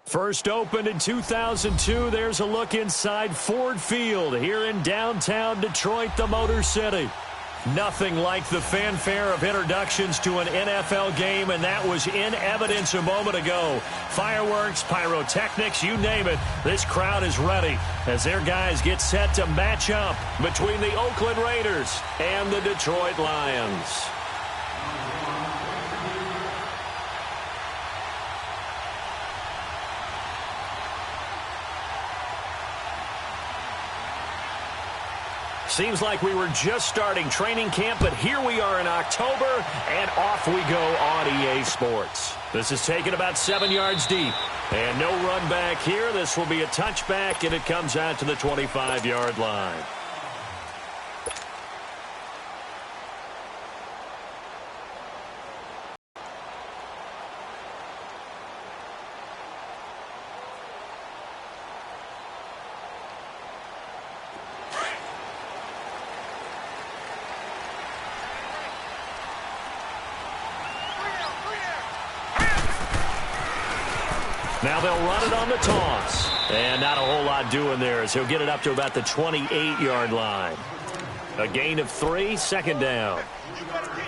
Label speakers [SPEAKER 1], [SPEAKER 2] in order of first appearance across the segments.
[SPEAKER 1] First opened in 2002, there's a look inside Ford Field here in downtown Detroit, the Motor City. Nothing like the fanfare of introductions to an NFL game, and that was in evidence a moment ago. Fireworks, pyrotechnics, you name it, this crowd is ready as their guys get set to match up between the Oakland Raiders and the Detroit Lions. Seems like we were just starting training camp, but here we are in October, and off we go on EA Sports. This is taken about 7 yards deep, and no run back here. This will be a touchback, and it comes out to the 25-yard line. Now they'll run it on the toss. And not a whole lot doing there as he'll get it up to about the 28-yard line. A gain of 3, second down.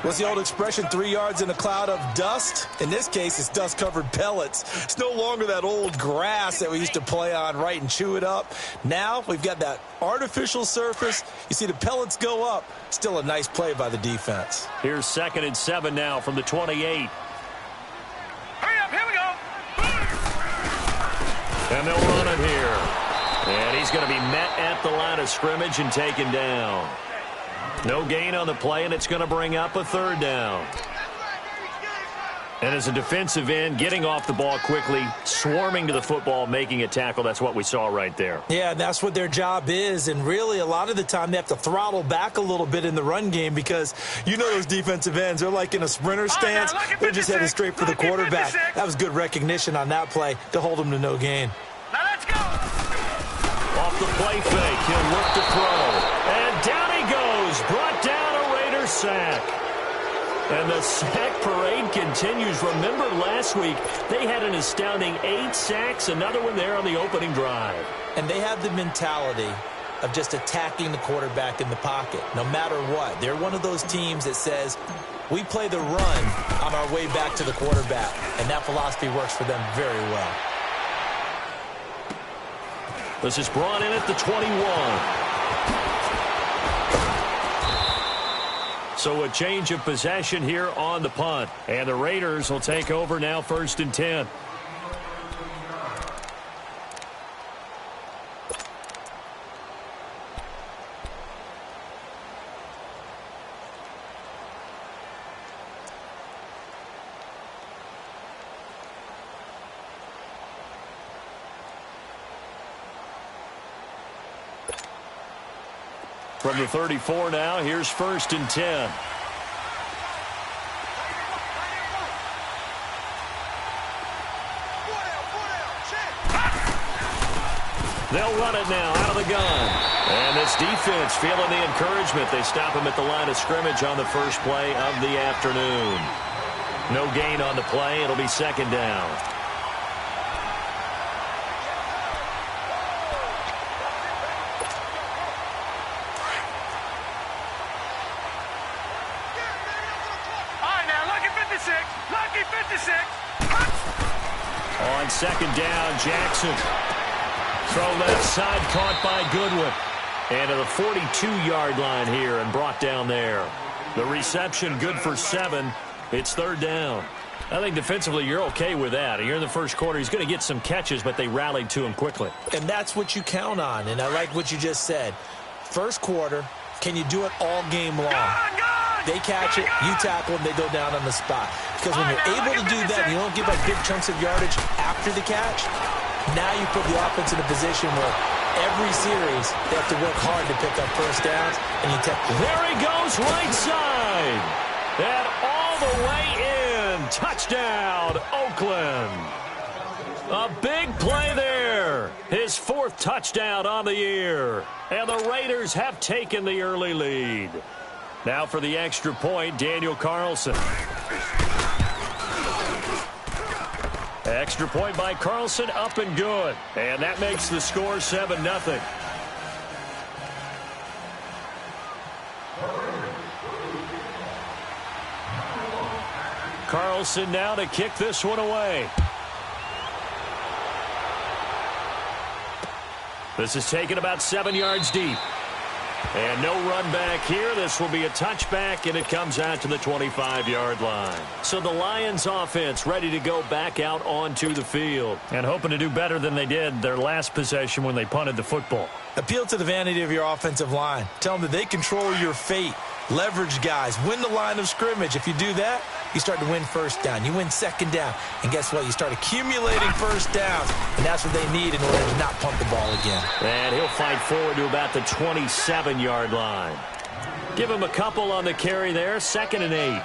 [SPEAKER 2] What's the old expression, 3 yards in a cloud of dust? In this case, it's dust-covered pellets. It's no longer that old grass that we used to play on, right, and chew it up. Now we've got that artificial surface. You see the pellets go up. Still a nice play by the defense.
[SPEAKER 1] Here's 2nd and 7 now from the 28. And they'll run it here. And he's going to be met at the line of scrimmage and taken down. No gain on the play, and it's going to bring up a 3rd down. And as a defensive end, getting off the ball quickly, swarming to the football, making a tackle, that's what we saw right there.
[SPEAKER 2] Yeah, that's what their job is. And really, a lot of the time, they have to throttle back a little bit in the run game because you know those defensive ends, they're like in a sprinter stance. They're just heading straight for the quarterback. That was good recognition on that play to hold them to no gain.
[SPEAKER 3] Now let's go.
[SPEAKER 1] Off the play fake, he'll look to throw. And down he goes, brought down a Raider sack. And the sack parade continues. Remember last week, they had an astounding 8 sacks, another one there on the opening drive.
[SPEAKER 2] And they have the mentality of just attacking the quarterback in the pocket, no matter what. They're one of those teams that says, we play the run on our way back to the quarterback. And that philosophy works for them very well.
[SPEAKER 1] This is brought in at the 21. So a change of possession here on the punt. And the Raiders will take over now, 1st and 10. From the 34 now, here's 1st and 10. They'll run it now out of the gun. And this defense feeling the encouragement. They stop him at the line of scrimmage on the first play of the afternoon. No gain on the play. It'll be 2nd down. On 2nd down, Jackson. Throw left side, caught by Goodwin. And to the 42-yard line here and brought down there. The reception good for 7. It's 3rd down. I think defensively you're okay with that. You're in the first quarter. He's going to get some catches, but they rallied to him quickly.
[SPEAKER 2] And that's what you count on. And I like what you just said. First quarter, can you do it all game long? They catch it, you tackle them, they go down on the spot. Because when you're able to do that, and you don't give up big chunks of yardage after the catch, now you put the offense in a position where every series they have to work hard to pick up first downs, and you take.
[SPEAKER 1] There he goes, right side. And all the way in. Touchdown, Oakland. A big play there. His 4th touchdown on the year. And the Raiders have taken the early lead. Now for the extra point, Daniel Carlson. Extra point by Carlson, up and good. And that makes the score 7-0. Carlson now to kick this one away. This is taken about 7 yards deep. And no run back here. This will be a touchback, and it comes out to the 25-yard line. So the Lions offense ready to go back out onto the field. And hoping to do better than they did their last possession when they punted the football.
[SPEAKER 2] Appeal to the vanity of your offensive line. Tell them that they control your fate. Leverage guys. Win the line of scrimmage. If you do that, you start to win first down. You win second down. And guess what? You start accumulating first downs. And that's what they need in order to not punt the ball again.
[SPEAKER 1] And he'll fight forward to about the 27-yard line. Give him a couple on the carry there. 2nd and 8.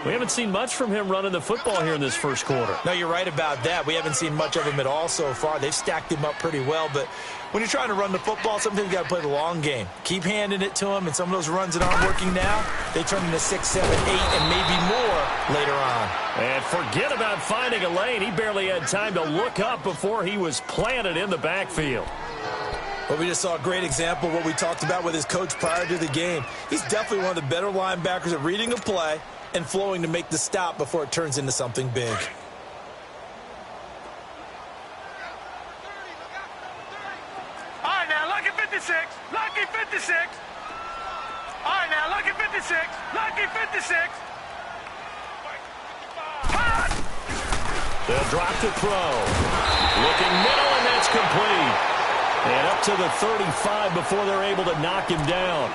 [SPEAKER 1] We haven't seen much from him running the football here in this first quarter.
[SPEAKER 2] No, you're right about that. We haven't seen much of him at all so far. They've stacked him up pretty well. But when you're trying to run the football, sometimes you got to play the long game. Keep handing it to him, and some of those runs that aren't working now, they turn into 6, 7, 8, and maybe more later on.
[SPEAKER 1] And forget about finding a lane. He barely had time to look up before he was planted in the backfield.
[SPEAKER 2] Well, we just saw a great example of what we talked about with his coach prior to the game. He's definitely one of the better linebackers at reading a play and flowing to make the stop before it turns into something big.
[SPEAKER 3] All right, now, lucky 56. Lucky 56. All right, now, lucky 56. Lucky 56.
[SPEAKER 1] They'll drop to throw. Looking middle, and that's complete. And up to the 35 before they're able to knock him down.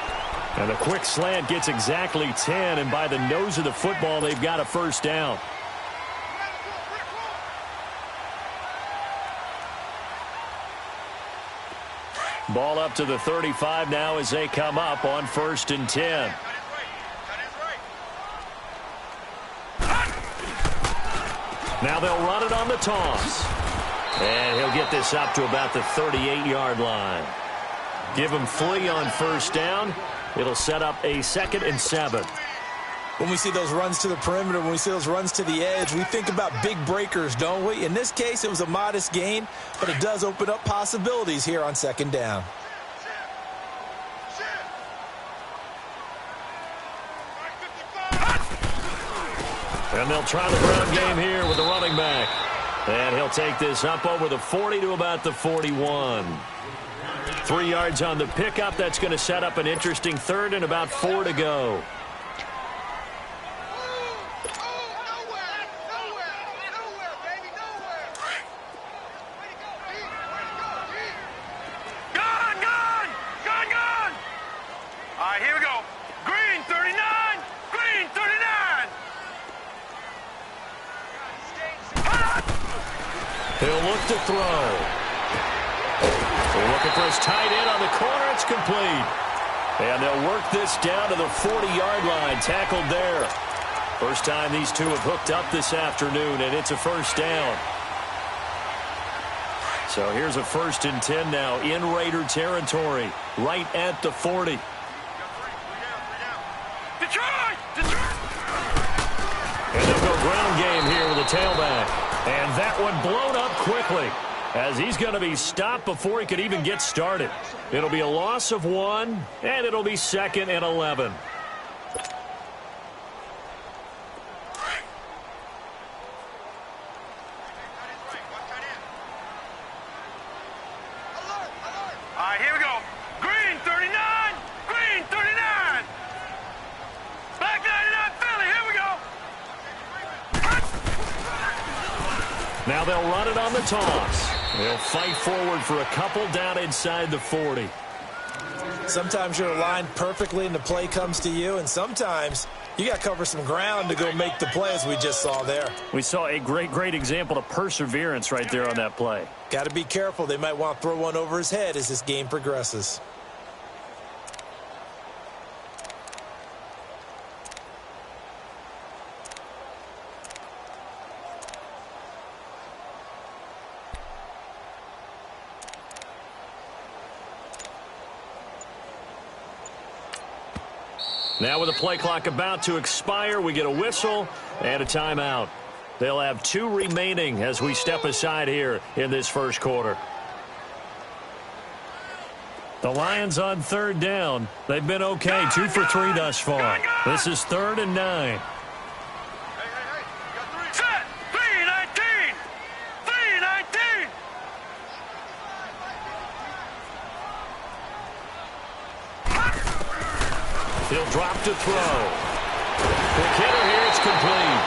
[SPEAKER 1] And the quick slant gets exactly 10, and by the nose of the football, they've got a first down. Ball up to the 35 now as they come up on 1st and 10. Now they'll run it on the toss. And he'll get this up to about the 38-yard line. Give him 3 on first down. It'll set up a 2nd and 7.
[SPEAKER 2] When we see those runs to the perimeter, when we see those runs to the edge, we think about big breakers, don't we? In this case, it was a modest gain, but it does open up possibilities here on 2nd down.
[SPEAKER 1] And they'll try the ground game here with the running back. And he'll take this up over the 40 to about the 41. 3 yards on the pickup. That's going to set up an interesting 3rd and about 4 to go.
[SPEAKER 3] All right, here we go. Green 39. Green 39.
[SPEAKER 1] He'll look to throw. They're looking for his tight end on the corner. It's complete. And they'll work this down to the 40-yard line. Tackled there. First time these two have hooked up this afternoon, and it's a first down. So here's a 1st and 10 now in Raider territory, right at the 40.
[SPEAKER 3] Detroit! Detroit!
[SPEAKER 1] And they'll go ground game here with a tailback. And that one blown up quickly as he's going to be stopped before he could even get started. It'll be a loss of 1, and it'll be 2nd and 11.
[SPEAKER 3] All right, here we go. Green 39. Green 39. Black 99 Philly. Here we go.
[SPEAKER 1] Now they'll run it on the toss. They'll fight forward for a couple down inside the 40.
[SPEAKER 2] Sometimes you're aligned perfectly and the play comes to you, and sometimes you got to cover some ground to go make the play, as we just saw there.
[SPEAKER 1] We saw a great example of perseverance right there on that play.
[SPEAKER 2] Got to be careful. They might want to throw one over his head as this game progresses.
[SPEAKER 1] Now with the play clock about to expire, we get a whistle and a timeout. They'll have 2 remaining as we step aside here in this first quarter. The Lions on 3rd down. They've been okay, 2 for 3 thus far. This is 3rd and 9.
[SPEAKER 3] Set. 3-19. 3-19.
[SPEAKER 1] He'll drop to throw. Quick hitter here, it's complete.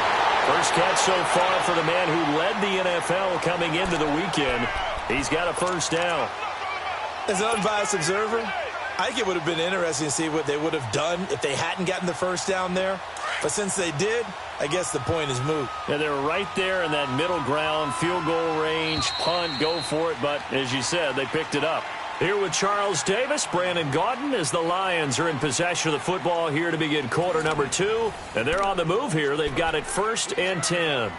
[SPEAKER 1] First catch so far for the man who led the NFL coming into the weekend. He's got a first down.
[SPEAKER 2] As an unbiased observer, I think it would have been interesting to see what they would have done if they hadn't gotten the first down there. But since they did, I guess the point is moot.
[SPEAKER 1] Yeah, they were right there in that middle ground, field goal range, punt, go for it. But as you said, they picked it up. Here with Charles Davis, Brandon Gaudin, as the Lions are in possession of the football here to begin quarter number 2. And they're on the move here. They've got it 1st and 10.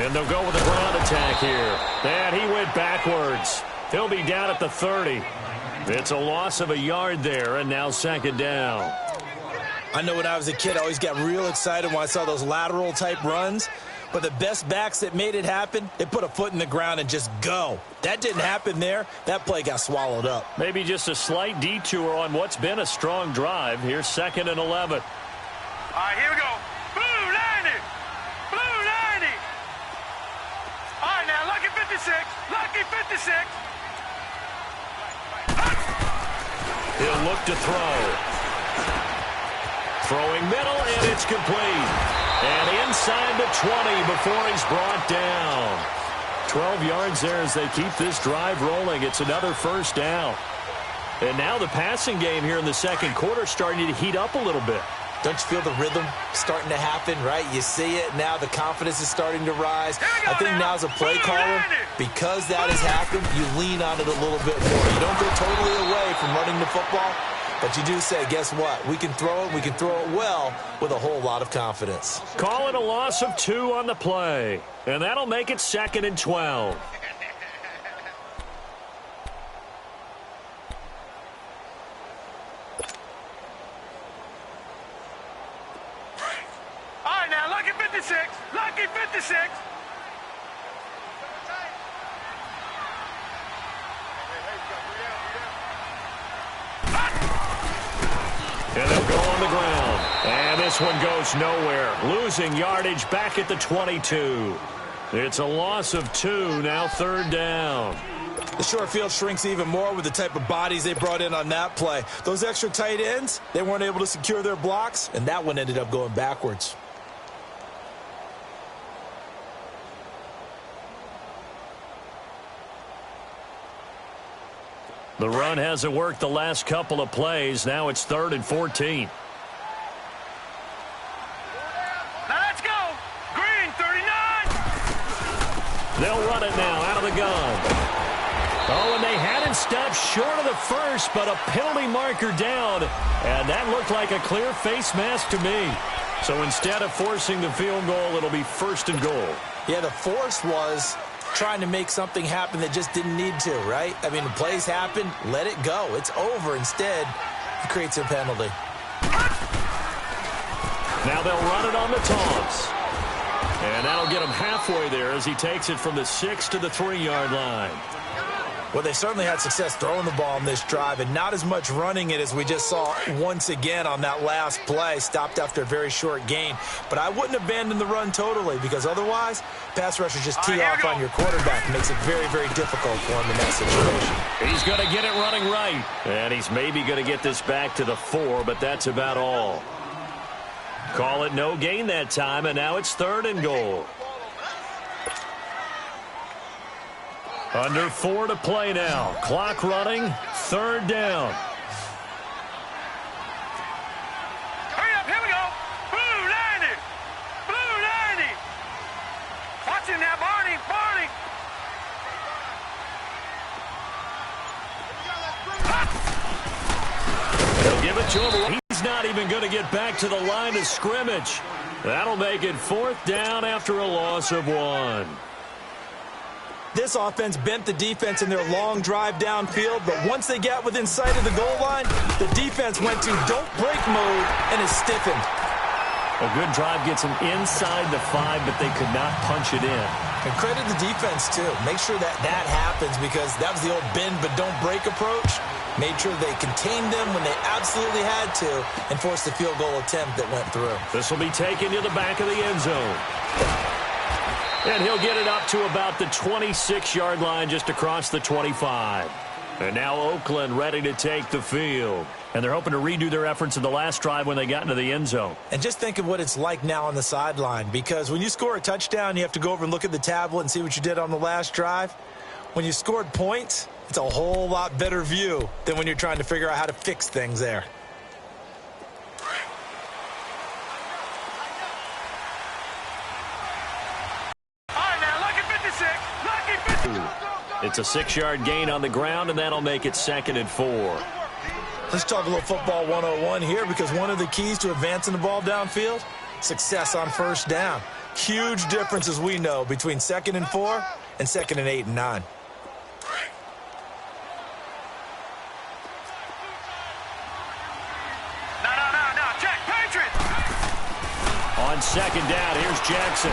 [SPEAKER 1] And they'll go with a ground attack here. And he went backwards. He'll be down at the 30. It's a loss of a yard there, and now 2nd down.
[SPEAKER 2] I know when I was a kid, I always got real excited when I saw those lateral-type runs. But the best backs that made it happen, they put a foot in the ground and just go. That didn't happen there. That play got swallowed up.
[SPEAKER 1] Maybe just a slight detour on what's been a strong drive. Here's 2nd and 11.
[SPEAKER 3] All right, here we go. Blue 90. Blue 90. All right, now, lucky 56. Lucky 56.
[SPEAKER 1] He'll look to throw. Throwing middle, and it's complete. And inside the 20 before he's brought down. 12 yards there as they keep this drive rolling. It's another first down. And now the passing game here in the second quarter starting to heat up a little bit.
[SPEAKER 2] Don't you feel the rhythm starting to happen, right? You see it now. The confidence is starting to rise. I think now as a play caller, because that has happened, you lean on it a little bit more. You don't go totally away from running the football, but you do say, guess what? We can throw it. We can throw it well with a whole lot of confidence.
[SPEAKER 1] Call it a loss of 2 on the play. And that'll make it 2nd and 12.
[SPEAKER 3] All right, now, lucky 56. Lucky 56.
[SPEAKER 1] And they'll go on the ground. And this one goes nowhere. Losing yardage back at the 22. It's a loss of 2, now 3rd down.
[SPEAKER 2] The short field shrinks even more with the type of bodies they brought in on that play. Those extra tight ends, they weren't able to secure their blocks, and that one ended up going backwards.
[SPEAKER 1] The run hasn't worked the last couple of plays. Now it's 3rd and 14.
[SPEAKER 3] Now let's go. Green 39.
[SPEAKER 1] They'll run it now out of the gun. Oh, and they hadn't stopped short of the first, but a penalty marker down. And that looked like a clear face mask to me. So instead of forcing the field goal, it'll be 1st and goal.
[SPEAKER 2] Yeah, the force was trying to make something happen that just didn't need to, right? I mean, the plays happen, let it go. It's over. Instead, it creates a penalty.
[SPEAKER 1] Now they'll run it on the toss. And that'll get him halfway there as he takes it from the 6 to the 3-yard line.
[SPEAKER 2] Well, they certainly had success throwing the ball on this drive and not as much running it as we just saw once again on that last play. Stopped after a very short gain. But I wouldn't abandon the run totally because otherwise, pass rushers just tee off on your quarterback. It makes it very, very difficult for him in that situation.
[SPEAKER 1] He's going to get it running right. And he's maybe going to get this back to the 4, but that's about all. Call it no gain that time, and now it's 3rd and goal. Under 4 to play now. Clock running. 3rd down.
[SPEAKER 3] Hurry up, here we go. Blue 90. Blue 90. Watch him now, Barney. Barney.
[SPEAKER 1] They'll give it to him. He's not even going to get back to the line of scrimmage. That'll make it 4th down after a loss of 1.
[SPEAKER 2] This offense bent the defense in their long drive downfield, but once they got within sight of the goal line, the defense went to don't break mode and is stiffened.
[SPEAKER 1] A good drive gets them inside the 5, but they could not punch it in.
[SPEAKER 2] And credit the defense, too. Make sure that happens, because that was the old bend but don't break approach. Made sure they contained them when they absolutely had to and forced the field goal attempt that went through.
[SPEAKER 1] This will be taken to the back of the end zone. And he'll get it up to about the 26-yard line, just across the 25. And now Oakland ready to take the field. And they're hoping to redo their efforts in the last drive when they got into the end zone.
[SPEAKER 2] And just think of what it's like now on the sideline, because when you score a touchdown, you have to go over and look at the tablet and see what you did on the last drive. When you scored points, it's a whole lot better view than when you're trying to figure out how to fix things there.
[SPEAKER 1] It's a 6-yard gain on the ground, and that'll make it 2nd and 4.
[SPEAKER 2] Let's talk a little football 101 here, because one of the keys to advancing the ball downfield, success on first down. Huge difference, as we know, between 2nd and 4 and 2nd and 8 and 9.
[SPEAKER 3] No, check, Patriots!
[SPEAKER 1] On 2nd down, here's Jackson.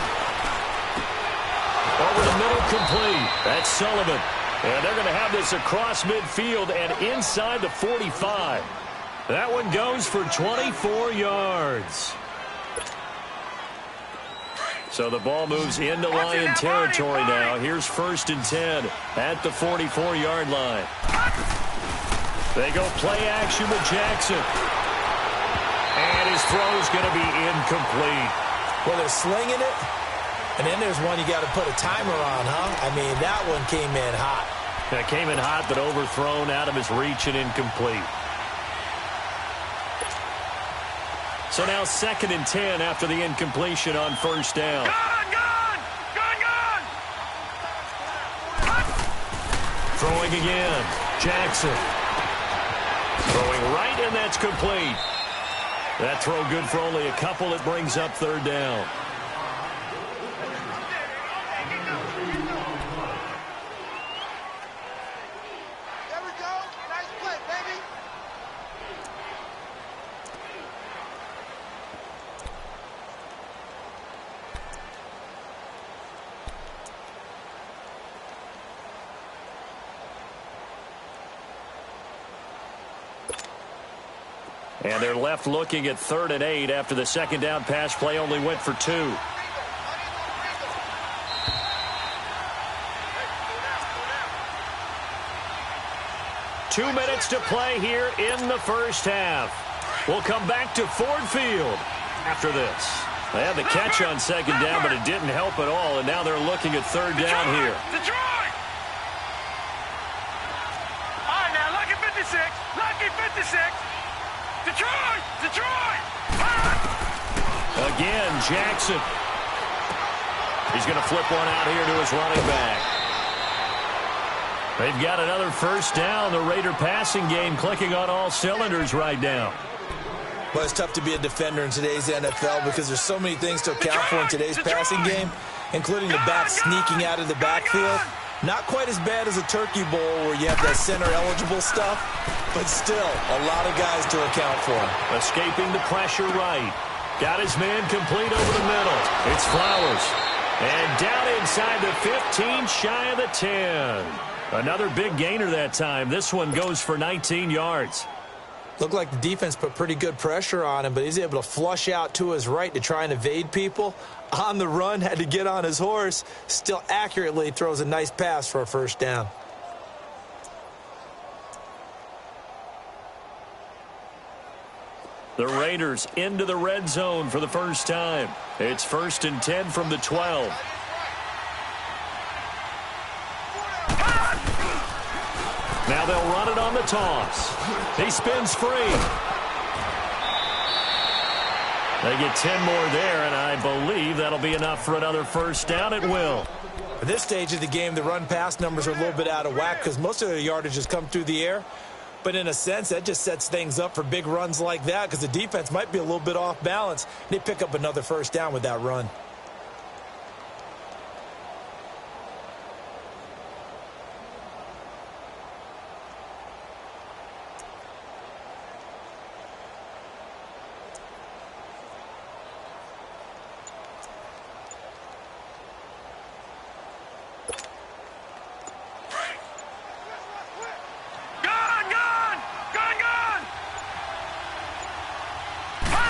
[SPEAKER 1] Over the middle, complete. That's Sullivan. And they're going to have this across midfield and inside the 45. That one goes for 24 yards. So the ball moves into Lion territory now. Here's 1st and 10 at the 44-yard line. They go play action with Jackson. And his throw's going to be incomplete.
[SPEAKER 2] Well, they're slinging it. And then there's one you got to put a timer on, huh? I mean, that one came in hot.
[SPEAKER 1] That came in hot, but overthrown, out of his reach, and incomplete. So now 2nd and 10 after the incompletion on 1st down.
[SPEAKER 3] Gone!
[SPEAKER 1] Throwing again. Jackson. Throwing right, and that's complete. That throw good for only a couple. It brings up 3rd down. And they're left looking at 3rd and 8 after the 2nd down pass play only went for 2. Two minutes to play here in the first half. We'll come back to Ford Field after this. They had the catch on 2nd down, but it didn't help at all, and now they're looking at 3rd down here.
[SPEAKER 3] Detroit! All right, now, lucky 56. Lucky 56. Detroit!
[SPEAKER 1] Again, Jackson. He's going to flip one out here to his running back. They've got another 1st down. The Raider passing game clicking on all cylinders right now.
[SPEAKER 2] Well, it's tough to be a defender in today's NFL because there's so many things to account for in today's passing game, including the back sneaking out of the backfield. Not quite as bad as a Turkey Bowl where you have that center-eligible stuff, but still a lot of guys to account for.
[SPEAKER 1] Escaping the pressure right. Got his man complete over the middle. It's Flowers. And down inside the 15, shy of the 10. Another big gainer that time. This one goes for 19 yards.
[SPEAKER 2] Looked like the defense put pretty good pressure on him, but he's able to flush out to his right to try and evade people. On the run, had to get on his horse. Still accurately throws a nice pass for a 1st down.
[SPEAKER 1] The Raiders into the red zone for the first time. It's 1st and 10 from the 12. Now they'll run it on the toss. He spins free. They get 10 more there, and I believe that'll be enough for another 1st down. It will.
[SPEAKER 2] At this stage of the game, the run-pass numbers are a little bit out of whack because most of the yardage has come through the air. But in a sense, that just sets things up for big runs like that because the defense might be a little bit off balance. They pick up another first down with that run.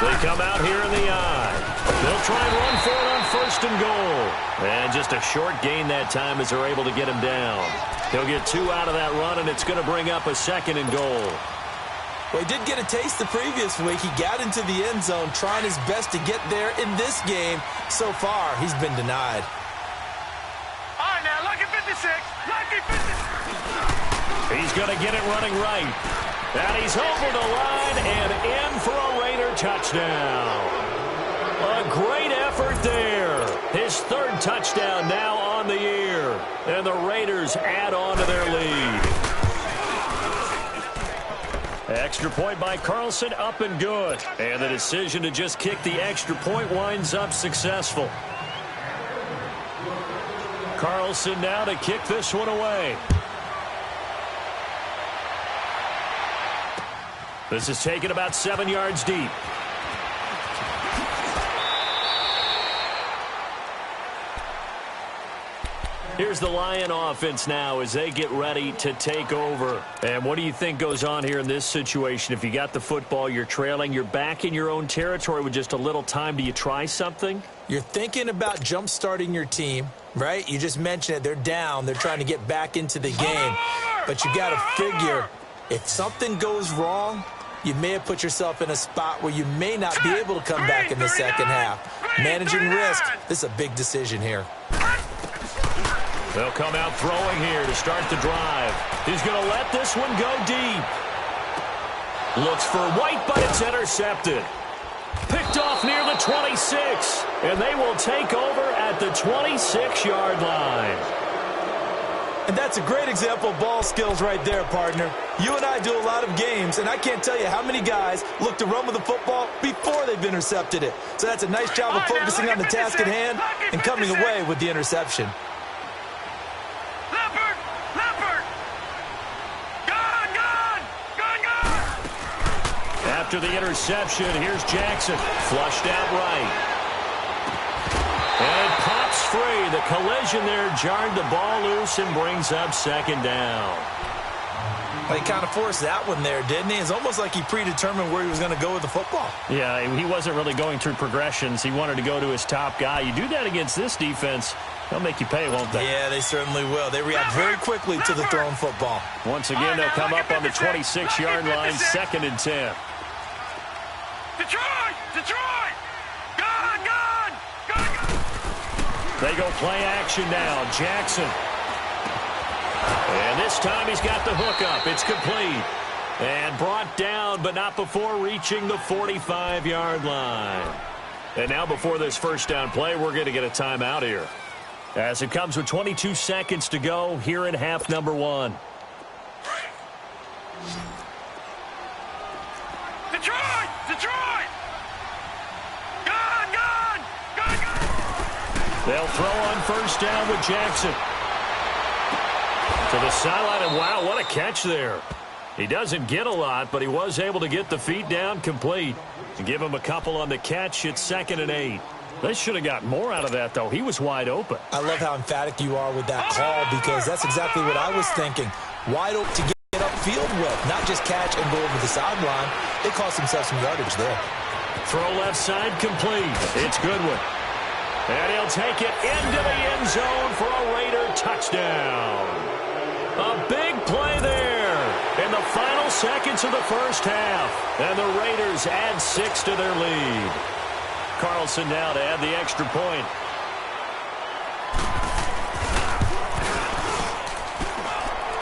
[SPEAKER 1] They come out here in the eye. They'll try and run for it on 1st and goal. And just a short gain that time as they're able to get him down. He'll get 2 out of that run, and it's going to bring up a 2nd and goal.
[SPEAKER 2] Well, he did get a taste the previous week. He got into the end zone trying his best to get there in this game. So far, he's been denied.
[SPEAKER 3] All right, now, lucky 56. Lucky 56.
[SPEAKER 1] He's going to get it running right. And he's over the line and in for a Raider touchdown. A great effort there. His 3rd touchdown now on the year. And the Raiders add on to their lead. Extra point by Carlson, up and good. And the decision to just kick the extra point winds up successful. Carlson now to kick this one away. This is taken about 7 yards deep. Here's the Lion offense now as they get ready to take over. And what do you think goes on here in this situation? If you got the football, you're trailing, you're back in your own territory with just a little time. Do you try something?
[SPEAKER 2] You're thinking about jump-starting your team, right? You just mentioned it. They're down. They're trying to get back into the game. But you got to figure if something goes wrong, you may have put yourself in a spot where you may not be able to come back in the second half. Managing risk, this is a big decision here.
[SPEAKER 1] They'll come out throwing here to start the drive. He's going to let this one go deep. Looks for White, but it's intercepted. Picked off near the 26, and they will take over at the 26-yard line.
[SPEAKER 2] And that's a great example of ball skills right there, partner. You and I do a lot of games, and I can't tell you how many guys look to run with the football before they've intercepted it. So that's a nice job of focusing on the task at hand and coming away with the interception.
[SPEAKER 1] After the interception, here's Jackson. Flushed out right. And it pops free. The collision there jarred the ball loose and brings up 2nd down.
[SPEAKER 2] Well, he kind of forced that one there, didn't he? It's almost like he predetermined where he was going to go with the football.
[SPEAKER 1] Yeah, he wasn't really going through progressions. He wanted to go to his top guy. You do that against this defense, they'll make you pay, won't they?
[SPEAKER 2] Yeah, they certainly will. They react very quickly to the thrown football.
[SPEAKER 1] Once again, they'll come up on the 26-yard line, 2nd and 10.
[SPEAKER 3] Detroit! Detroit! Gone! Gone! Gone! Gone!
[SPEAKER 1] They go play action now. Jackson. And this time he's got the hook up. It's complete. And brought down, but not before reaching the 45-yard line. And now before this first down play, we're going to get a timeout here. As it comes with 22 seconds to go here in half number 1.
[SPEAKER 3] Detroit! Detroit! Gone! Gone! Gone! Gone!
[SPEAKER 1] They'll throw on first down with Jackson. To the sideline, and wow, what a catch there. He doesn't get a lot, but he was able to get the feet down complete. To give him a couple on the catch, it's 2nd and 8. They should have got more out of that, though. He was wide open.
[SPEAKER 2] I love how emphatic you are with that call because that's exactly what I was thinking. Wide open to get upfield with, not just catch and go over the sideline. They cost themselves some yardage there.
[SPEAKER 1] Throw left side complete. It's Goodwin. And he'll take it into the end zone for a Raider touchdown. A big play there in the final seconds of the first half. And the Raiders add 6 to their lead. Carlson now to add the extra point.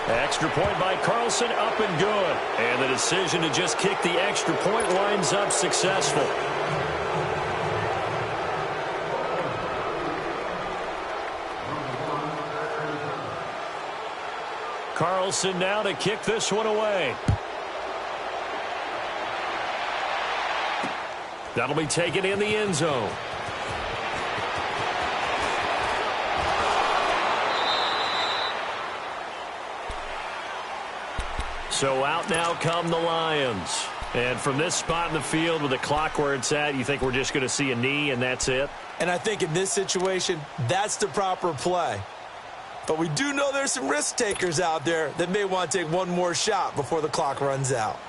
[SPEAKER 1] Extra point by Carlson, up and good. And the decision to just kick the extra point winds up successful. Carlson now to kick this one away. That'll be taken in the end zone. So out now come the Lions. And from this spot in the field with the clock where it's at, you think we're just going to see a knee and that's it?
[SPEAKER 2] And I think in this situation, that's the proper play. But we do know there's some risk takers out there that may want to take one more shot before the clock runs out.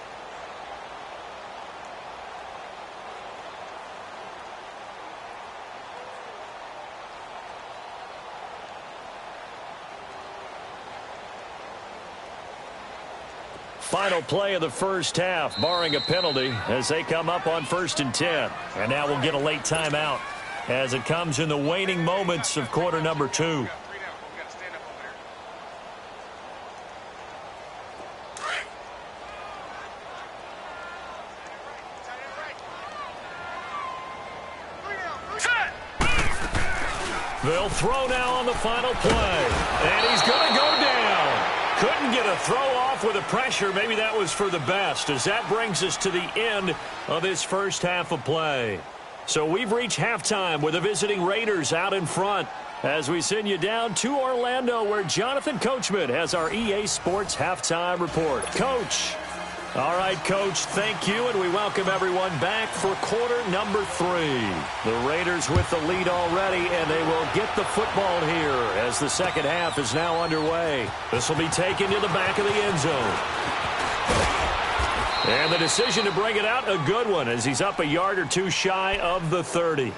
[SPEAKER 1] Final play of the first half, barring a penalty, as they come up on 1st and 10. And now we'll get a late timeout as it comes in the waning moments of quarter number 2. They'll throw now on the final play. And he's going to go down. Couldn't get a throw off with the pressure. Maybe that was for the best, as that brings us to the end of this first half of play. So we've reached halftime with the visiting Raiders out in front as we send you down to Orlando, where Jonathan Coachman has our EA Sports Halftime Report. Coach. All right, Coach, thank you, and we welcome everyone back for quarter number 3. The Raiders with the lead already, and they will get the football here as the second half is now underway. This will be taken to the back of the end zone. And the decision to bring it out, a good one, as he's up a yard or two shy of the 30.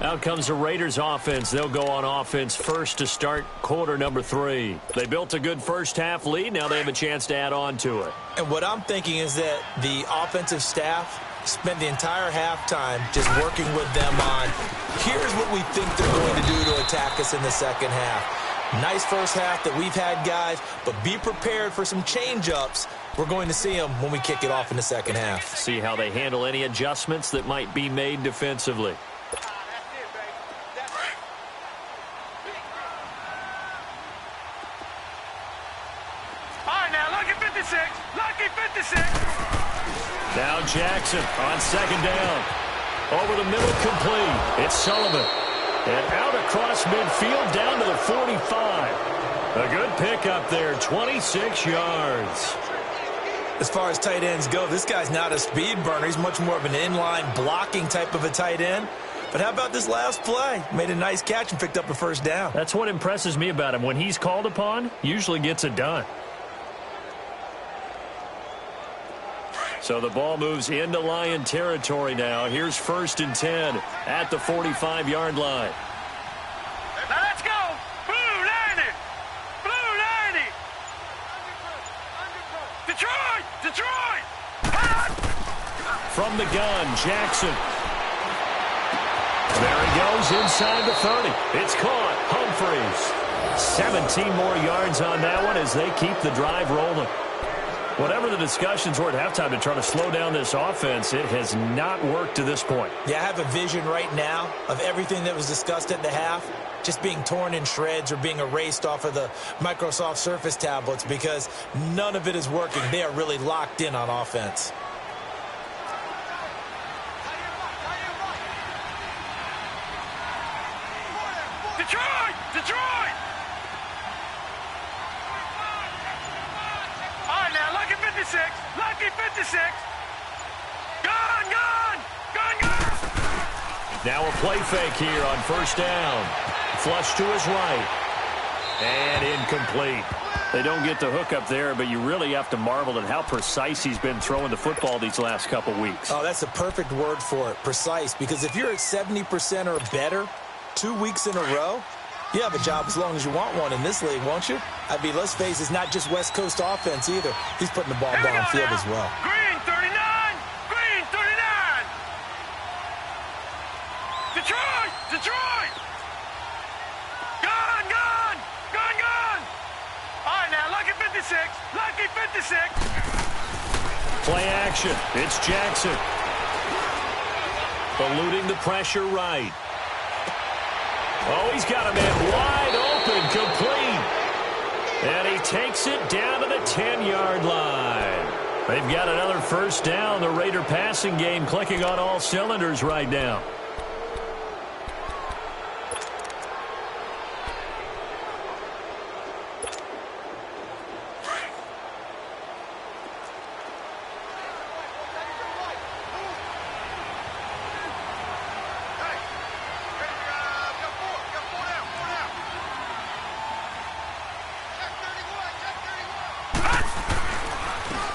[SPEAKER 1] Out comes the Raiders offense. They'll go on offense first to start quarter number 3. They built a good first half lead. Now they have a chance to add on to it.
[SPEAKER 2] And what I'm thinking is that the offensive staff spent the entire halftime just working with them on, here's what we think they're going to do to attack us in the second half. Nice first half that we've had, guys, but be prepared for some change-ups. We're going to see them when we kick it off in the second half.
[SPEAKER 1] See how they handle any adjustments that might be made defensively. Now Jackson on second down. Over the middle, complete. It's Sullivan. And out across midfield down to the 45. A good pickup there, 26 yards.
[SPEAKER 2] As far as tight ends go, this guy's not a speed burner. He's much more of an inline blocking type of a tight end. But how about this last play? Made a nice catch and picked up a first down.
[SPEAKER 1] That's what impresses me about him. When he's called upon, usually gets it done. So the ball moves into Lion territory now. Here's 1st and 10 at the 45-yard line.
[SPEAKER 3] Now let's go. Blue 90. Blue 90. Detroit. Detroit.
[SPEAKER 1] From the gun, Jackson. There he goes inside the 30. It's caught. Humphreys. 17 more yards on that one as they keep the drive rolling. Whatever the discussions were at halftime to try to slow down this offense, it has not worked to this point.
[SPEAKER 2] Yeah, I have a vision right now of everything that was discussed at the half just being torn in shreds or being erased off of the Microsoft Surface tablets because none of it is working. They are really locked in on offense.
[SPEAKER 3] Detroit! Detroit! All right, now, lucky 56. Lucky 56. Gone, gone! Gone, gone!
[SPEAKER 1] Now a play fake here on 1st down. Flush to his right. And incomplete. They don't get the hook up there, but you really have to marvel at how precise he's been throwing the football these last couple weeks.
[SPEAKER 2] Oh, that's the perfect word for it, precise. Because if you're at 70% or better 2 weeks in a row, you have a job as long as you want one in this league, won't you? I mean, let's face it, it's not just West Coast offense either. He's putting the ball downfield as well.
[SPEAKER 3] Green 39! Green 39! Detroit! Detroit! Gone, gone! Gone, gone! All right, now, lucky 56. Lucky 56.
[SPEAKER 1] Play action. It's Jackson. Eluding the pressure right. Oh, he's got a man wide open, complete. And he takes it down to the 10-yard line. They've got another first down. The Raider passing game clicking on all cylinders right now.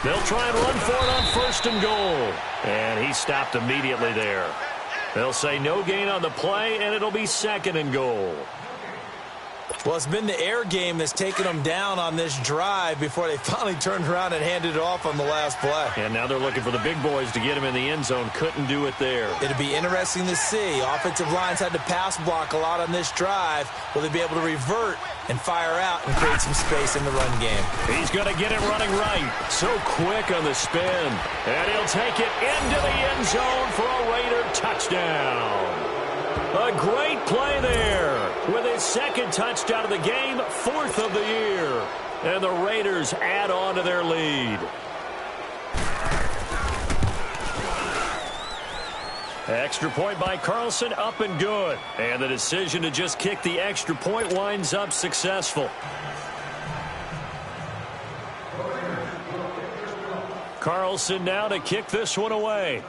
[SPEAKER 1] They'll try and run for it on first and goal. And he stopped immediately there. They'll say no gain on the play, and it'll be second and goal.
[SPEAKER 2] Well, it's been the air game that's taken them down on this drive before they finally turned around and handed it off on the last play.
[SPEAKER 1] And now they're looking for the big boys to get him in the end zone. Couldn't do it there.
[SPEAKER 2] It'll be interesting to see. Offensive lines had to pass block a lot on this drive. Will they be able to revert and fire out and create some space in the run game?
[SPEAKER 1] He's going to get it running right. So quick on the spin. And he'll take it into the end zone for a Raider touchdown. A great play there with his second touchdown of the game, fourth of the year. And the Raiders add on to their lead. Extra point by Carlson, up and good. And the decision to just kick the extra point winds up successful. Carlson now to kick this one away.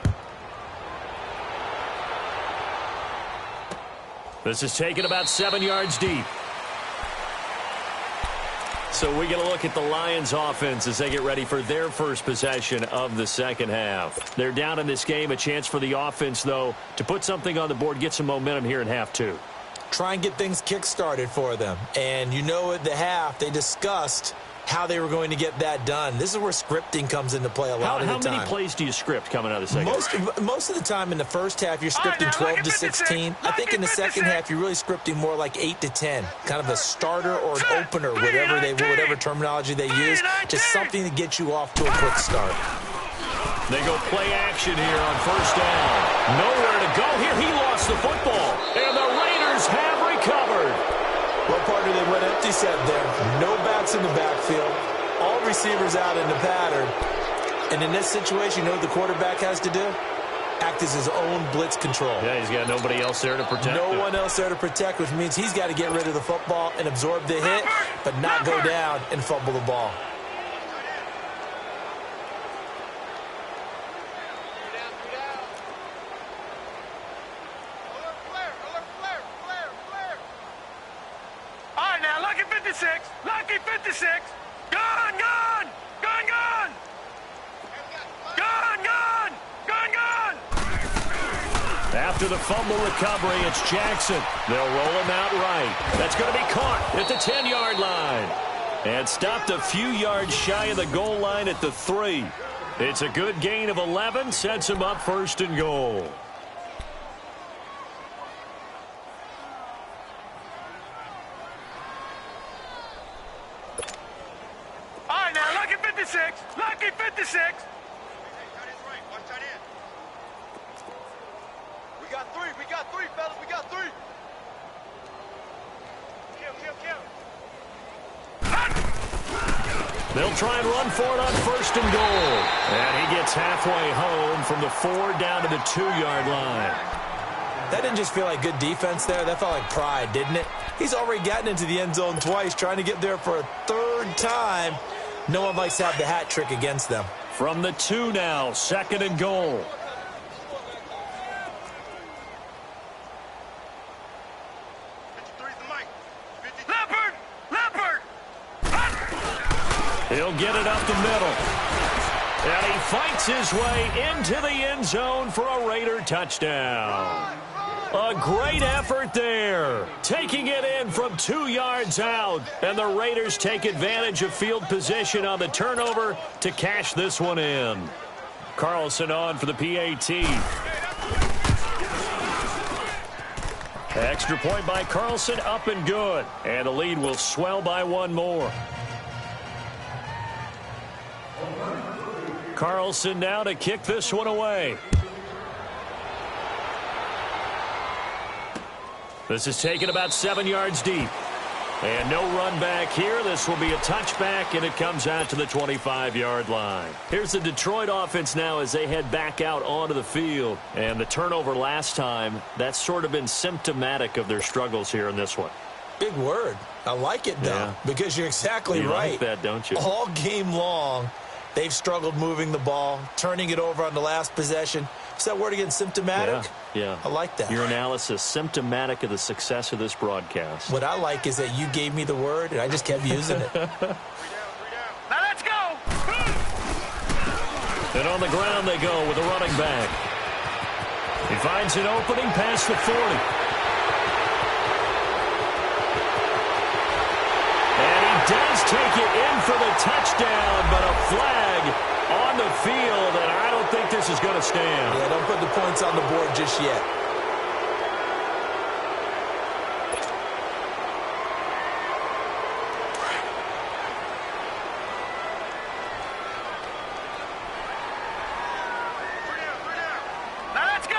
[SPEAKER 1] This is taken about 7 yards deep. So we get a look at the Lions offense as they get ready for their first possession of the second half. They're down in this game. A chance for the offense, though, to put something on the board, get some momentum here in half two.
[SPEAKER 2] Try and get things kick-started for them. And you know at the half they discussed how they were going to get that done. This is where scripting comes into play a lot of the time.
[SPEAKER 1] How many plays do you script coming out of the second half?
[SPEAKER 2] Most of the time in the first half, you're scripting 12 to 16. I think in the second half, you're really scripting more like 8 to 10. Kind of a starter or an opener, whatever terminology they use. Just something to get you off to a quick start.
[SPEAKER 1] They go play action here on first down. Nowhere to go here. He lost the football. And the Raiders have recovered.
[SPEAKER 2] Well, partner, they went empty set there. No backs in the backfield. All receivers out in the pattern. And in this situation, you know what the quarterback has to do? Act as his own blitz control.
[SPEAKER 1] Yeah, he's got nobody else there to protect
[SPEAKER 2] No
[SPEAKER 1] him.
[SPEAKER 2] one else there to protect, which means he's got to get rid of the football and absorb the hit, but not go down and fumble the ball.
[SPEAKER 3] Lucky 56. Gone, gone. Gone, gone. Gone, gone. Gone, gone.
[SPEAKER 1] After the fumble recovery, it's Jackson. They'll roll him out right. That's going to be caught at the 10-yard line. And stopped a few yards shy of the goal line at the 3. It's a good gain of 11. Sets him up first and goal.
[SPEAKER 3] Lucky 56. We got three, fellas. We got three. Kill.
[SPEAKER 1] They'll try and run for it on first and goal. And he gets halfway home from the 4 down to the 2-yard line.
[SPEAKER 2] That didn't just feel like good defense there. That felt like pride, didn't it? He's already gotten into the end zone twice, trying to get there for a third time. No one likes to have the hat trick against them.
[SPEAKER 1] From the 2 now, second and goal.
[SPEAKER 3] Leopard!
[SPEAKER 1] He'll get it up the middle. And he fights his way into the end zone for a Raider touchdown. A great effort there. Taking it in from 2 yards out. And the Raiders take advantage of field position on the turnover to cash this one in. Carlson on for the PAT. Extra point by Carlson, up and good. And the lead will swell by 1 more. Carlson now to kick this one away. This is taken about 7 yards deep. And no run back here. This will be a touchback, and it comes out to the 25-yard line. Here's the Detroit offense now as they head back out onto the field. And the turnover last time, that's sort of been symptomatic of their struggles here in this one.
[SPEAKER 2] Big word. I like it, though, because you're exactly right.
[SPEAKER 1] You like that, don't you?
[SPEAKER 2] All game long, they've struggled moving the ball, turning it over on the last possession. Is that word again, symptomatic?
[SPEAKER 1] Yeah.
[SPEAKER 2] I like that.
[SPEAKER 1] Your analysis, symptomatic of the success of this broadcast.
[SPEAKER 2] What I like is that you gave me the word, and I just kept using it.
[SPEAKER 3] Now let's go.
[SPEAKER 1] And on the ground they go with a running back. He finds an opening past the 40. And he does take it in for the touchdown, but a flag on the field, and I don't think this is going to stand.
[SPEAKER 2] Yeah, don't put the points on the board just yet.
[SPEAKER 3] Now let's go.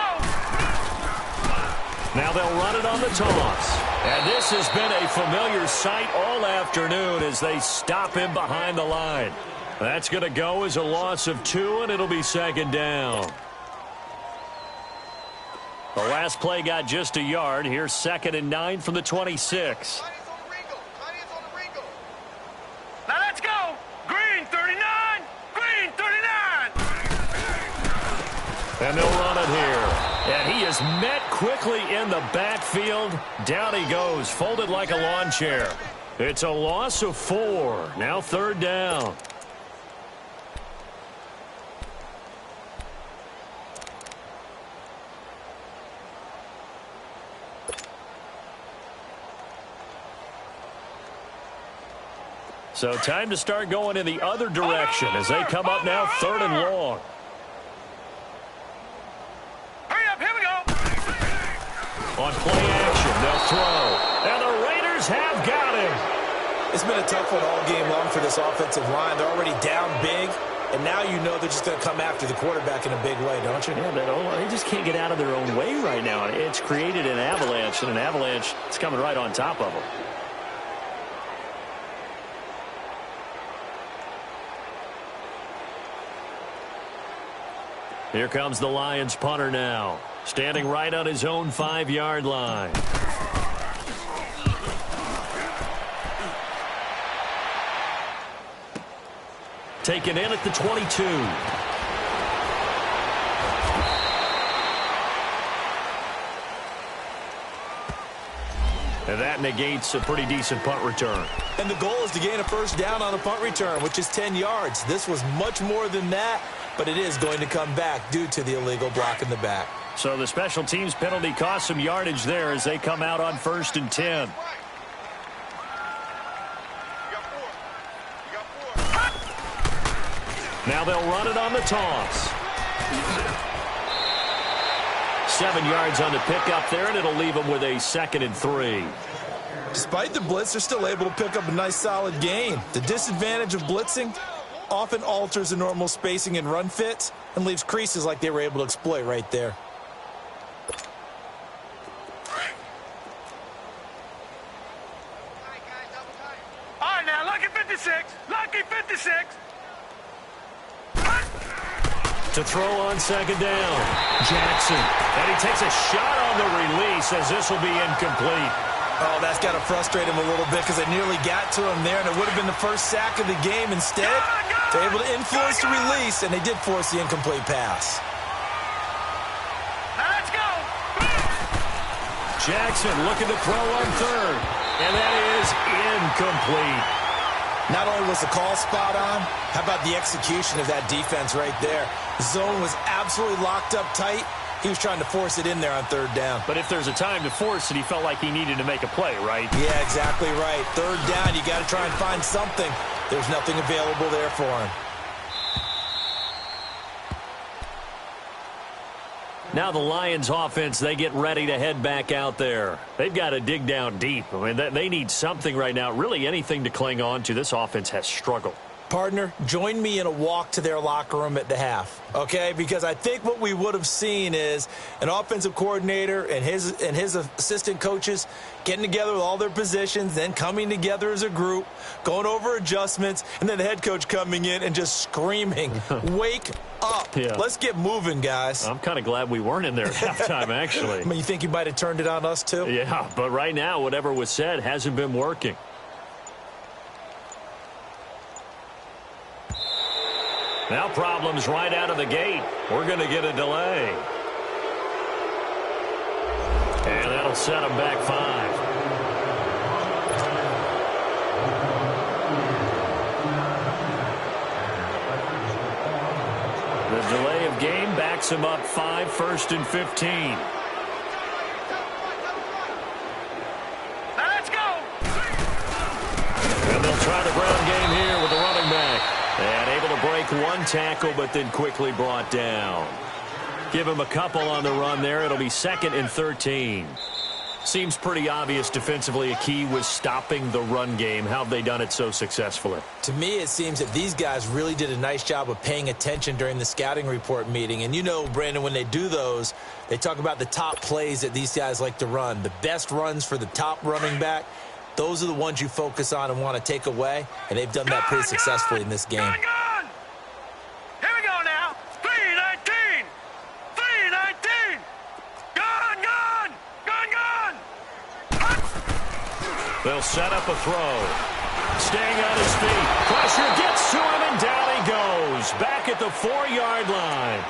[SPEAKER 1] Now they'll run it on the toss. And this has been a familiar sight all afternoon as they stop him behind the line. That's going to go as a loss of 2, and it'll be second down. The last play got just a yard. Here's 2nd and 9 from the 26.
[SPEAKER 3] Now let's go. Green 39. Green 39.
[SPEAKER 1] And they'll run it here. And he is met quickly in the backfield. Down he goes, folded like a lawn chair. It's a loss of 4. Now 3rd down. So time to start going in the other direction as they come up now 3rd and long.
[SPEAKER 3] Hurry up, here we go.
[SPEAKER 1] On play action, they'll throw. And the Raiders have got him.
[SPEAKER 2] It's been a tough one all game long for this offensive line. They're already down big, and now you know they're just going to come after the quarterback in a big way, don't you?
[SPEAKER 1] Yeah, they just can't get out of their own way right now. It's created an avalanche, and an avalanche is coming right on top of them. Here comes the Lions punter now, standing right on his own 5-yard line. Taken in at the 22. And that negates a pretty decent punt return.
[SPEAKER 2] And the goal is to gain a first down on the punt return, which is 10 yards. This was much more than that, but it is going to come back due to the illegal block in the back.
[SPEAKER 1] So the special teams penalty cost some yardage there as they come out on 1st and 10. Now they'll run it on the toss. 7 yards on the pickup there, and it'll leave them with a 2nd and 3.
[SPEAKER 2] Despite the blitz, they're still able to pick up a nice solid gain. The disadvantage of blitzing often alters the normal spacing and run fits and leaves creases like they were able to exploit right there.
[SPEAKER 3] All right, now, lucky 56. Lucky 56.
[SPEAKER 1] To throw on 2nd down, Jackson. And he takes a shot on the release as this will be incomplete.
[SPEAKER 2] Oh, that's got to frustrate him a little bit because they nearly got to him there, and it would have been the first sack of the game. Instead, they're able to influence the release, and they did force the incomplete pass.
[SPEAKER 3] Now let's go.
[SPEAKER 1] Jackson looking to throw on 3rd. And that is incomplete.
[SPEAKER 2] Not only was the call spot on, how about the execution of that defense right there? The zone was absolutely locked up tight. He was trying to force it in there on 3rd down.
[SPEAKER 1] But if there's a time to force it, he felt like he needed to make a play, right?
[SPEAKER 2] Yeah, exactly right. 3rd down, you got to try and find something. There's nothing available there for him.
[SPEAKER 1] Now the Lions offense, they get ready to head back out there. They've got to dig down deep. I mean, they need something right now, really anything to cling on to. This offense has struggled.
[SPEAKER 2] Partner, join me in a walk to their locker room at the half, okay? Because I think what we would have seen is an offensive coordinator and his assistant coaches getting together with all their positions, then coming together as a group, going over adjustments, and then the head coach coming in and just screaming, wake up. Yeah. Let's get moving, guys.
[SPEAKER 1] I'm kind of glad we weren't in there at halftime, actually.
[SPEAKER 2] I mean, you think you might have turned it on us, too?
[SPEAKER 1] Yeah, but right now, whatever was said hasn't been working. Now problems right out of the gate. We're going to get a delay. And that'll set them back 5. The delay of game backs them up 5, 1st and 15.
[SPEAKER 3] Now let's go.
[SPEAKER 1] And they'll try the ground game here with the running back. And able to break one tackle, but then quickly brought down. Give him a couple on the run there. It'll be 2nd and 13. Seems pretty obvious defensively a key was stopping the run game. How have they done it so successfully?
[SPEAKER 2] To me, it seems that these guys really did a nice job of paying attention during the scouting report meeting. And you know, Brandon, when they do those, they talk about the top plays that these guys like to run. The best runs for the top running back. Those are the ones you focus on and want to take away, and they've done that pretty successfully in this game.
[SPEAKER 3] Gun! Here we go now. 3-19. 3-19. Gun, gun. Gun, gun.
[SPEAKER 1] They'll set up a throw. Staying on his feet. Pressure gets to him, and down he goes. Back at the 4-yard line.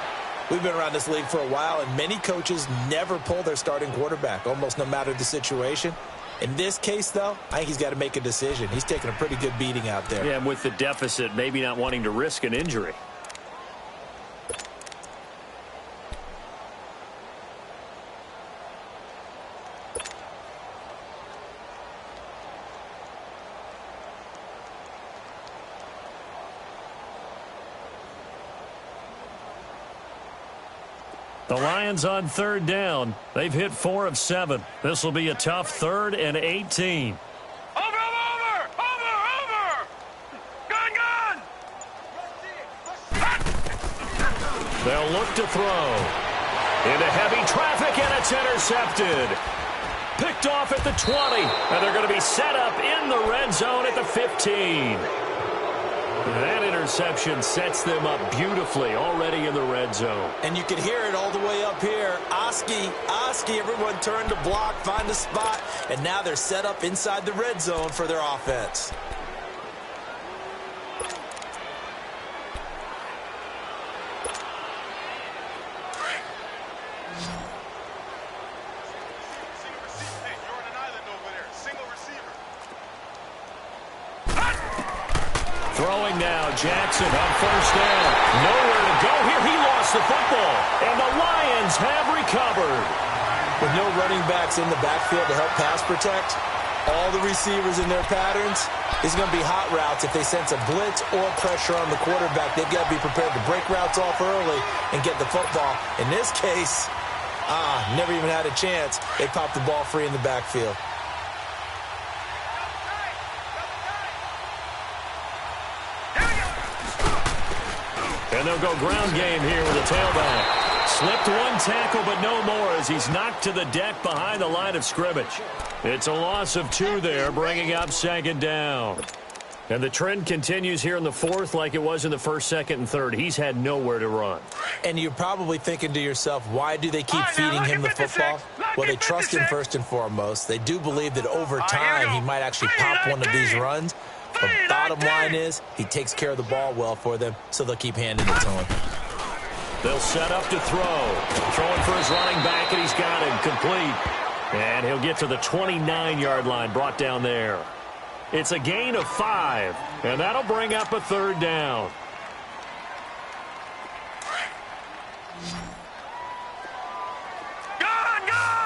[SPEAKER 2] We've been around this league for a while, and many coaches never pull their starting quarterback, almost no matter the situation. In this case, though, I think he's got to make a decision. He's taking a pretty good beating out there.
[SPEAKER 1] Yeah, and with the deficit, maybe not wanting to risk an injury. The Lions on 3rd down. They've hit 4 of 7. This will be a tough 3rd and 18.
[SPEAKER 3] Over. Gun, gun.
[SPEAKER 1] They'll look to throw. Into heavy traffic, and it's intercepted. Picked off at the 20, and they're going to be set up in the red zone at the 15. That interception sets them up beautifully already in the red zone.
[SPEAKER 2] And you can hear it all the way up here. Oski, everyone turned to block, find a spot, and now they're set up inside the red zone for their offense.
[SPEAKER 1] Throwing now, Jackson on 1st down. Nowhere to go here. He lost the football, and the Lions have recovered.
[SPEAKER 2] With no running backs in the backfield to help pass protect, all the receivers in their patterns, it's going to be hot routes. If they sense a blitz or pressure on the quarterback, they've got to be prepared to break routes off early and get the football. In this case, never even had a chance. They popped the ball free in the backfield.
[SPEAKER 1] And they'll go ground game here with a tailback. Slipped one tackle, but no more as he's knocked to the deck behind the line of scrimmage. It's a loss of 2 there, bringing up 2nd down. And the trend continues here in the 4th like it was in the 1st, 2nd, and 3rd. He's had nowhere to run.
[SPEAKER 2] And you're probably thinking to yourself, why do they keep feeding him the football? Well, they trust him first and foremost. They do believe that over time he might actually pop one of these runs. The bottom line is he takes care of the ball well for them, so they'll keep handing it to him.
[SPEAKER 1] They'll set up to throw. Throwing for his running back, and he's got him complete. And he'll get to the 29-yard line, brought down there. It's a gain of 5, and that'll bring up a 3rd down.
[SPEAKER 3] Gun!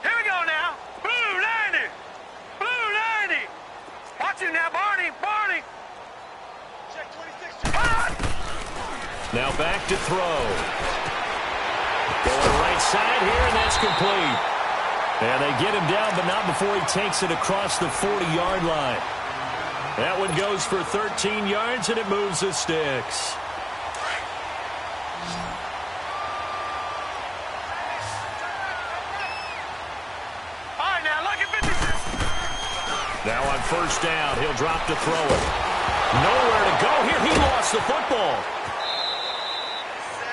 [SPEAKER 3] Here we go now. Blue 90. Watch him now, Barney. Check 26.
[SPEAKER 1] Now back to throw. Going right side here, and that's complete. And they get him down, but not before he takes it across the 40-yard line. That one goes for 13 yards, and it moves the sticks. Now on first down, he'll drop to throw it. Nowhere to go here. He lost the football.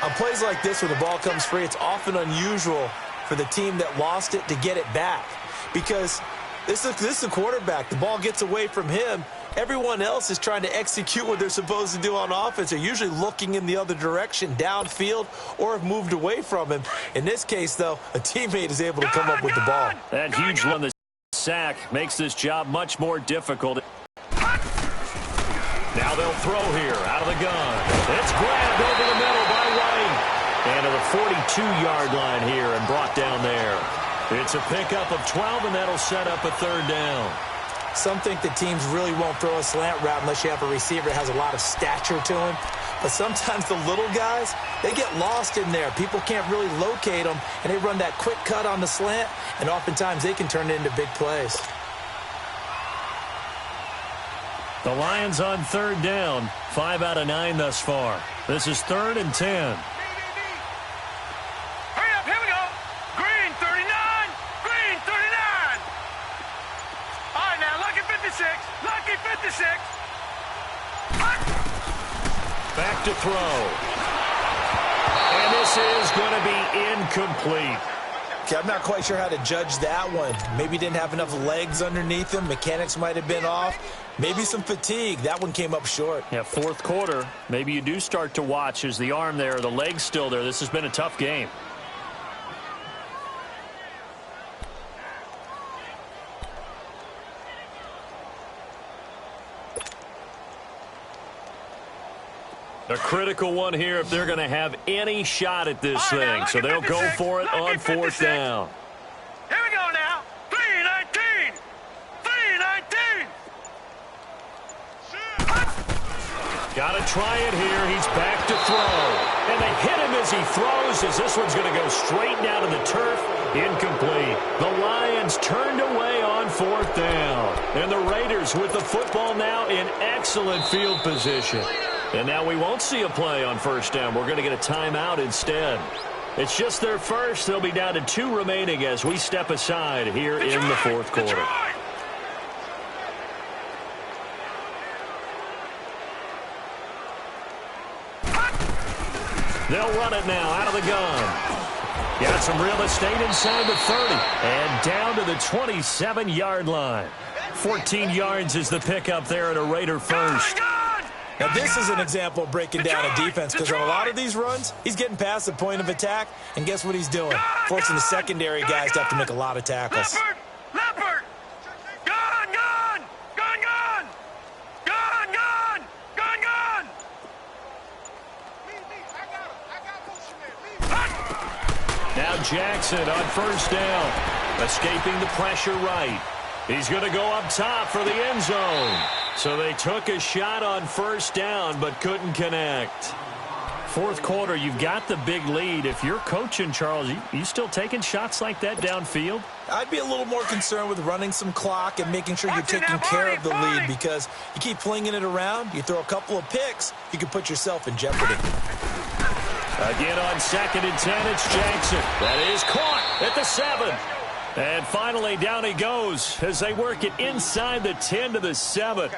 [SPEAKER 2] On plays like this, when the ball comes free, it's often unusual for the team that lost it to get it back. Because this is a quarterback. The ball gets away from him. Everyone else is trying to execute what they're supposed to do on offense. They're usually looking in the other direction, downfield, or have moved away from him. In this case, though, a teammate is able to come up with the ball.
[SPEAKER 1] That huge one, the sack, makes this job much more difficult. Now they'll throw here out of the gun. It's grabbed over the middle by White. And to the 42-yard line here and brought down there. It's a pickup of 12, and that'll set up a third down.
[SPEAKER 2] Some think that teams really won't throw a slant route unless you have a receiver that has a lot of stature to him. But sometimes the little guys, they get lost in there. People can't really locate them, and they run that quick cut on the slant, and oftentimes they can turn it into big plays.
[SPEAKER 1] The Lions on third down, 5 out of 9 thus far. This is 3rd and 10.
[SPEAKER 3] Hurry up, here we go. Green 39, green 39. All right, now, lucky 56, lucky 56.
[SPEAKER 1] Back to throw. And this is going to be incomplete.
[SPEAKER 2] Okay, I'm not quite sure how to judge that one. Maybe didn't have enough legs underneath him. Mechanics might have been off. Maybe some fatigue. That one came up short.
[SPEAKER 1] Yeah, fourth quarter, maybe you do start to watch. Is the arm there, the leg's still there? This has been a tough game. A critical one here if they're going to have any shot at this thing. So they'll go for it on fourth down.
[SPEAKER 3] Here we go now. 3-19. 3-19.
[SPEAKER 1] Got to try it here. He's back to throw. And they hit him as he throws, as this one's going to go straight down to the turf. Incomplete. The Lions turned away on fourth down. And the Raiders with the football now in excellent field position. And now we won't see a play on first down. We're going to get a timeout instead. It's just their first. They'll be down to 2 remaining as we step aside here in the fourth quarter. They'll run it now out of the gun. Got some real estate inside the 30 and down to the 27-yard line. 14 yards is the pickup there at a Raider first.
[SPEAKER 2] Now, this is an example of breaking down a defense because on a lot of these runs, he's getting past the point of attack, and guess what he's doing? Forcing the secondary guys to have to make a lot of tackles.
[SPEAKER 3] Leopard! Gun! Gun! Gun! Gun! Gun! Gun! Gun! Gun!
[SPEAKER 1] Now Jackson on first down, escaping the pressure right. He's going to go up top for the end zone. So they took a shot on first down but couldn't connect. Fourth quarter, you've got the big lead. If you're coaching, Charles, you still taking shots like that downfield?
[SPEAKER 2] I'd be a little more concerned with running some clock and making sure you're taking care of the lead because you keep flinging it around, you throw a couple of picks, you can put yourself in jeopardy.
[SPEAKER 1] Again on 2nd and 10, it's Jackson. That is caught at the 7. And finally, down he goes as they work it inside the 10 to the 7.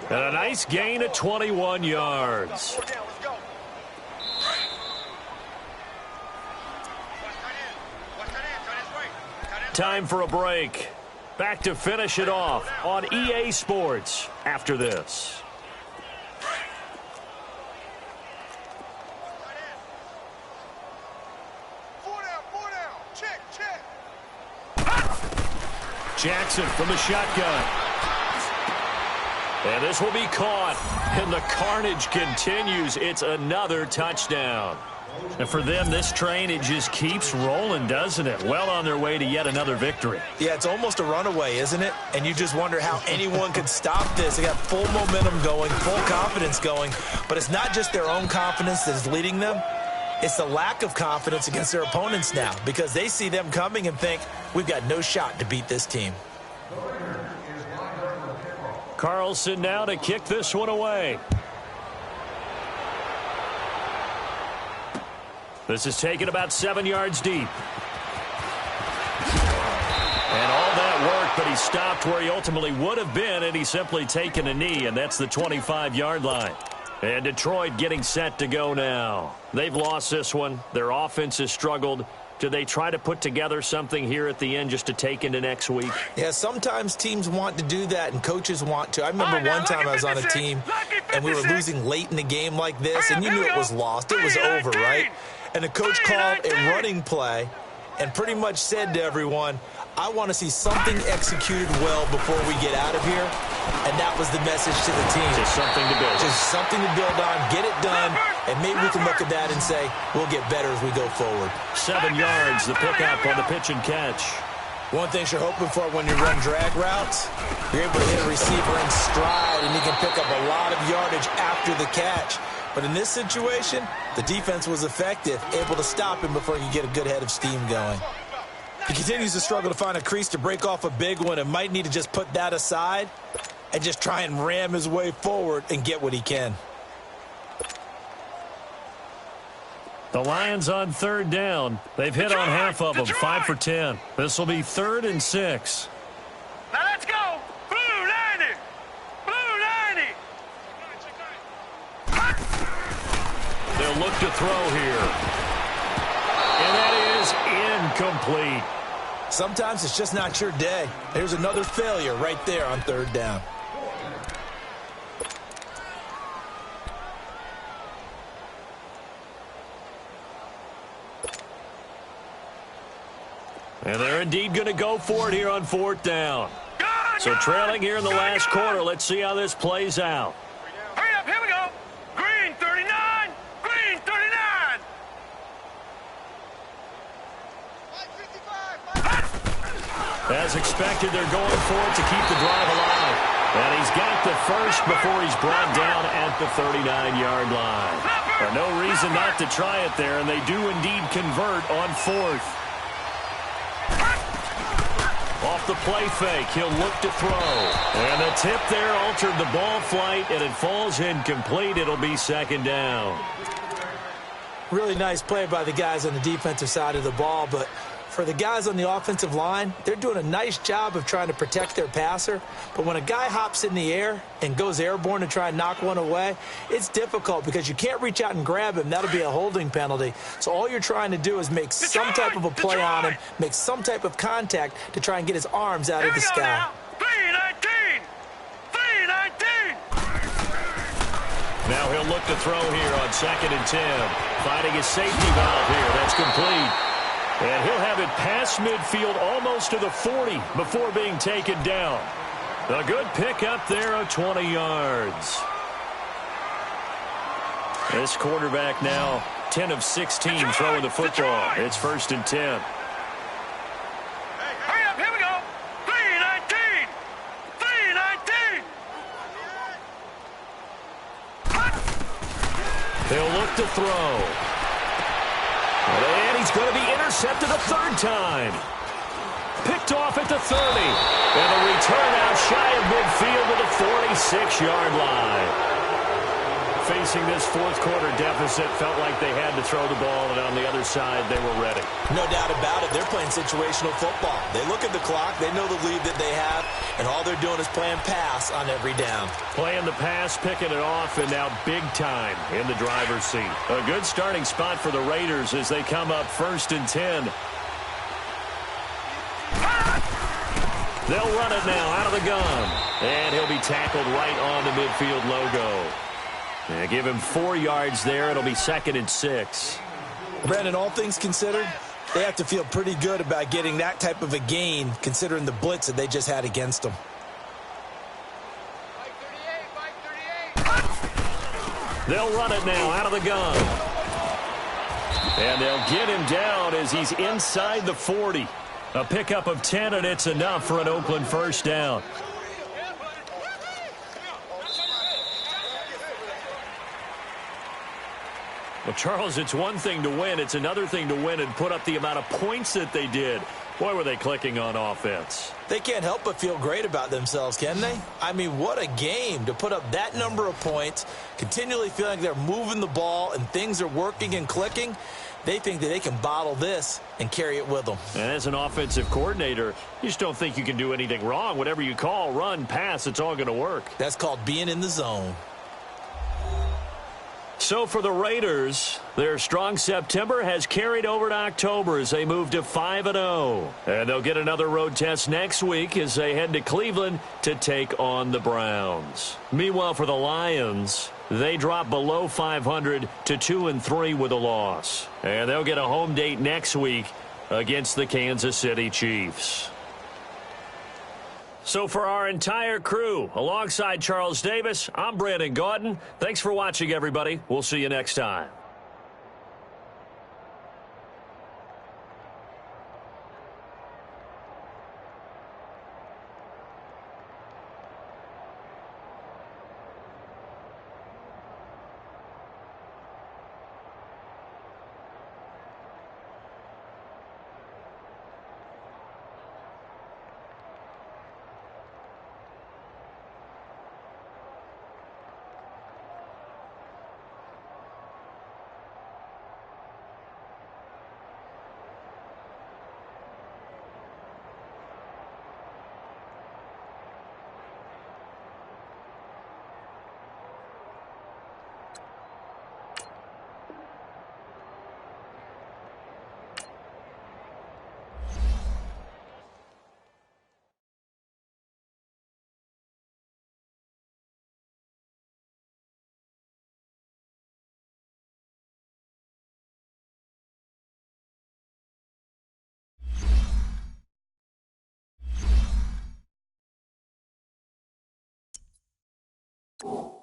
[SPEAKER 1] And a nice gain of 21 yards. Time for a break. Back to finish it off on EA Sports after this. Jackson from the shotgun. And this will be caught. And the carnage continues. It's another touchdown. And for them, this train, it just keeps rolling, doesn't it? Well on their way to yet another victory.
[SPEAKER 2] Yeah, it's almost a runaway, isn't it? And you just wonder how anyone could stop this. They got full momentum going, full confidence going. But it's not just their own confidence that is leading them. It's the lack of confidence against their opponents now because they see them coming and think, we've got no shot to beat this team.
[SPEAKER 1] Carlson now to kick this one away. This is taken about 7 yards deep. And all that work, but he stopped where he ultimately would have been, and he's simply taken a knee, and that's the 25-yard line. And Detroit getting set to go now. They've lost this one. Their offense has struggled. Do they try to put together something here at the end just to take into next week?
[SPEAKER 2] Yeah, sometimes teams want to do that and coaches want to. I remember one time I was on a team and we were losing late in the game like this, and you knew it was lost. It was over, right? And the coach called a running play and pretty much said to everyone, I want to see something executed well before we get out of here. And that was the message to the team.
[SPEAKER 1] Just something to build.
[SPEAKER 2] Just something to build on, get it done, and maybe we can look at that and say, we'll get better as we go forward.
[SPEAKER 1] 7 yards, the pickup on the pitch and catch.
[SPEAKER 2] One thing you're hoping for when you run drag routes, you're able to hit a receiver in stride, and he can pick up a lot of yardage after the catch. But in this situation, the defense was effective, able to stop him before he could get a good head of steam going. He continues to struggle to find a crease to break off a big one and might need to just put that aside and just try and ram his way forward and get what he can.
[SPEAKER 1] The Lions on 3rd down. They've hit on half of them, 5 for 10. This will be 3rd and 6.
[SPEAKER 3] Now let's go. Blue 90. Blue 90.
[SPEAKER 1] They'll look to throw here. And that is incomplete.
[SPEAKER 2] Sometimes it's just not your day. There's another failure right there on 3rd down.
[SPEAKER 1] And they're indeed going to go for it here on 4th down. So trailing here in the last quarter. Let's see how this plays out.
[SPEAKER 3] Hurry up, here we go. Green 39. Green 39.
[SPEAKER 1] As expected, they're going for it to keep the drive alive. And he's got the first before he's brought down at the 39-yard line. But no reason not to try it there, and they do indeed convert on 4th. Off the play fake, he'll look to throw. And the tip there altered the ball flight, and it falls incomplete. It'll be 2nd down.
[SPEAKER 2] Really nice play by the guys on the defensive side of the ball, but for the guys on the offensive line, they're doing a nice job of trying to protect their passer. But when a guy hops in the air and goes airborne to try and knock one away, it's difficult because you can't reach out and grab him. That'll be a holding penalty. So all you're trying to do is make some type of a play on him, make some type of contact to try and get his arms out of the sky.
[SPEAKER 3] 319. 319.
[SPEAKER 1] Now he'll look to throw here on 2nd and 10. Finding his safety valve here. That's complete. And he'll have it past midfield almost to the 40 before being taken down. A good pickup there of 20 yards. This quarterback now 10 of 16 throwing the football. It's 1st and 10.
[SPEAKER 3] Hurry up, here we go. 319. 319.
[SPEAKER 1] They'll look to throw. And he's going to be intercepted a 3rd time. Picked off at the 30. And a return out shy of midfield to the 46-yard line. Facing this 4th quarter deficit, felt like they had to throw the ball, and on the other side, they were ready.
[SPEAKER 2] No doubt about it. They're playing situational football. They look at the clock. They know the lead that they have, and all they're doing is playing pass on every down.
[SPEAKER 1] Playing the pass, picking it off, and now big time in the driver's seat. A good starting spot for the Raiders as they come up 1st and 10. They'll run it now out of the gun. And he'll be tackled right on the midfield logo. Yeah, give him 4 yards there. It'll be 2nd and 6.
[SPEAKER 2] Brandon, all things considered, they have to feel pretty good about getting that type of a gain considering the blitz that they just had against them.
[SPEAKER 1] They'll run it now out of the gun. And they'll get him down as he's inside the 40. A pickup of 10, and it's enough for an Oakland 1st down. Well, Charles, it's one thing to win. It's another thing to win and put up the amount of points that they did. Boy, were they clicking on offense.
[SPEAKER 2] They can't help but feel great about themselves, can they? I mean, what a game to put up that number of points, continually feeling like they're moving the ball and things are working and clicking. They think that they can bottle this and carry it with them.
[SPEAKER 1] And as an offensive coordinator, you just don't think you can do anything wrong. Whatever you call, run, pass, it's all going to work.
[SPEAKER 2] That's called being in the zone.
[SPEAKER 1] So for the Raiders, their strong September has carried over to October as they move to 5-0. And they'll get another road test next week as they head to Cleveland to take on the Browns. Meanwhile, for the Lions, they drop below 500 to 2-3 with a loss. And they'll get a home date next week against the Kansas City Chiefs. So for our entire crew, alongside Charles Davis, I'm Brandon Gaudin. Thanks for watching, everybody. We'll see you next time.
[SPEAKER 4] You